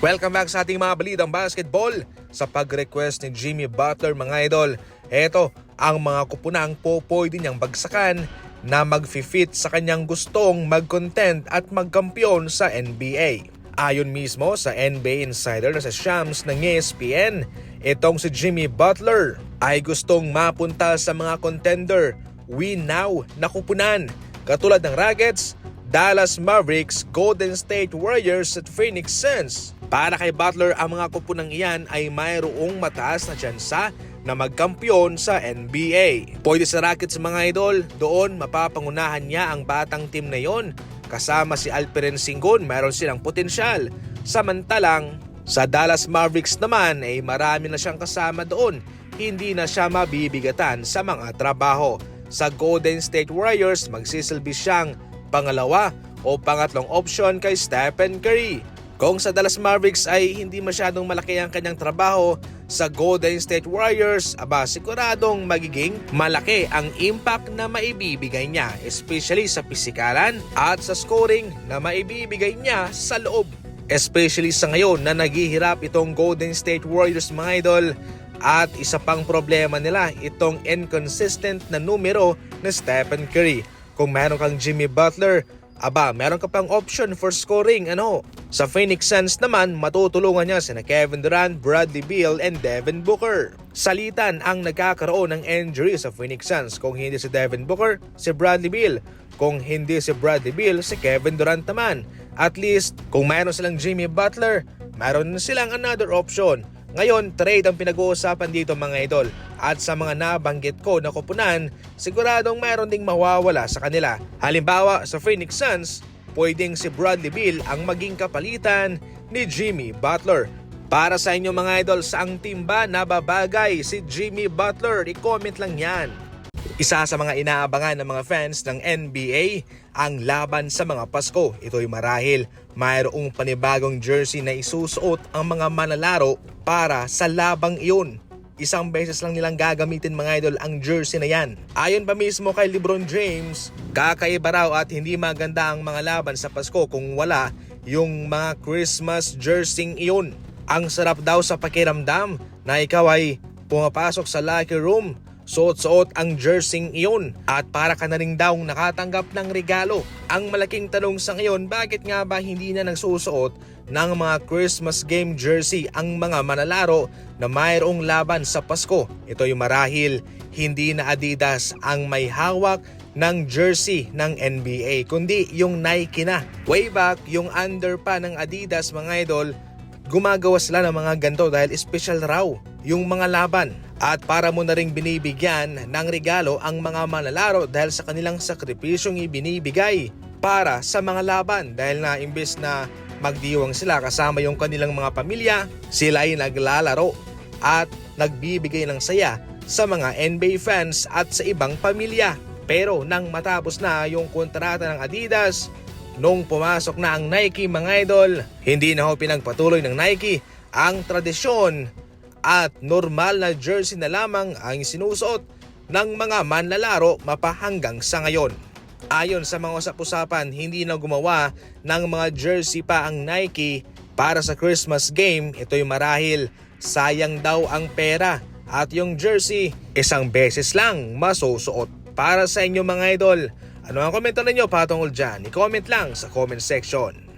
Welcome back sa ating mga balitang basketball. Sa pag-request ni Jimmy Butler mga idol, eto ang mga kupunang pwede niyang bagsakan na mag-fit sa kanyang gustong mag-content at magkampiyon sa NBA. Ayon mismo sa NBA Insider na sa Shams ng ESPN, itong si Jimmy Butler ay gustong mapunta sa mga contender win now na kupunan katulad ng Rockets, Dallas Mavericks, Golden State Warriors at Phoenix Suns. Para kay Butler, ang mga kupunang iyan ay mayroong mataas na tsansa na magkampiyon sa NBA. Pwede sa Rockets mga idol, doon mapapangunahan niya ang batang team na yon. Kasama si Alperen Sengun, mayroon silang potensyal. Samantalang sa Dallas Mavericks naman ay marami na siyang kasama doon. Hindi na siya mabibigatan sa mga trabaho. Sa Golden State Warriors, magsisilbi siyang pangalawa o pangatlong option kay Stephen Curry. Kung sa Dallas Mavericks ay hindi masyadong malaki ang kanyang trabaho, sa Golden State Warriors, siguradong magiging malaki ang impact na maibibigay niya, especially sa pisikalan at sa scoring na maibibigay niya sa loob. Especially sa ngayon na naghihirap itong Golden State Warriors mga idol, at isa pang problema nila itong inconsistent na numero na Stephen Curry. Kung meron kang Jimmy Butler, meron ka pang option for scoring. Sa Phoenix Suns naman, matutulungan niya sina Kevin Durant, Bradley Beal, and Devin Booker. Salitan ang nagkakaroon ng injury sa Phoenix Suns. Kung hindi si Devin Booker, si Bradley Beal. Kung hindi si Bradley Beal, si Kevin Durant naman. At least, kung mayroon silang Jimmy Butler, mayroon silang another option. Ngayon, trade ang pinag-uusapan dito mga idol. At sa mga nabanggit ko na kupunan, siguradong mayroon ding mawawala sa kanila. Halimbawa, sa Phoenix Suns, pwedeng si Bradley Beal ang maging kapalitan ni Jimmy Butler. Para sa inyo mga idol, saang team ba nababagay si Jimmy Butler? I-comment lang yan. Isa sa mga inaabangan ng mga fans ng NBA ang laban sa mga Pasko. Ito'y marahil mayroong panibagong jersey na isusuot ang mga manlalaro para sa labang iyon. Isang beses lang nilang gagamitin mga idol ang jersey na yan. Ayon pa mismo kay LeBron James, kakaiba raw at hindi maganda ang mga laban sa Pasko kung wala yung mga Christmas jersey iyon. Ang sarap daw sa pakiramdam na ikaw ay pumapasok sa locker room, suot-suot ang jersey iyon at para ka na rin daw nakatanggap ng regalo. Ang malaking tanong sa ngayon, bakit nga ba hindi na nagsusuot ng mga Christmas game jersey ang mga manlalaro na mayroong laban sa Pasko? Ito'y marahil hindi na Adidas ang may hawak ng jersey ng NBA, kundi yung Nike na. Way back, yung under pa ng Adidas mga idol, gumagawa sila ng mga ganito dahil special raw yung mga laban. At para mo na ring binibigyan ng regalo ang mga manlalaro dahil sa kanilang sakripisyong ibinibigay para sa mga laban. Dahil na imbes na magdiwang sila kasama yung kanilang mga pamilya, sila ay naglalaro at nagbibigay ng saya sa mga NBA fans at sa ibang pamilya. Pero nang matapos na yung kontrata ng Adidas, nung pumasok na ang Nike mga idol, hindi na ho pinagpatuloy ng Nike ang tradisyon at normal na jersey na lamang ang sinusuot ng mga manlalaro mapahanggang sa ngayon. Ayon sa mga usap-usapan, hindi na gumawa ng mga jersey pa ang Nike para sa Christmas game. Ito'y marahil sayang daw ang pera at yung jersey isang beses lang masusuot. Para sa inyo mga idol, ano ang komento ninyo patungkol dyan? I-comment lang sa comment section.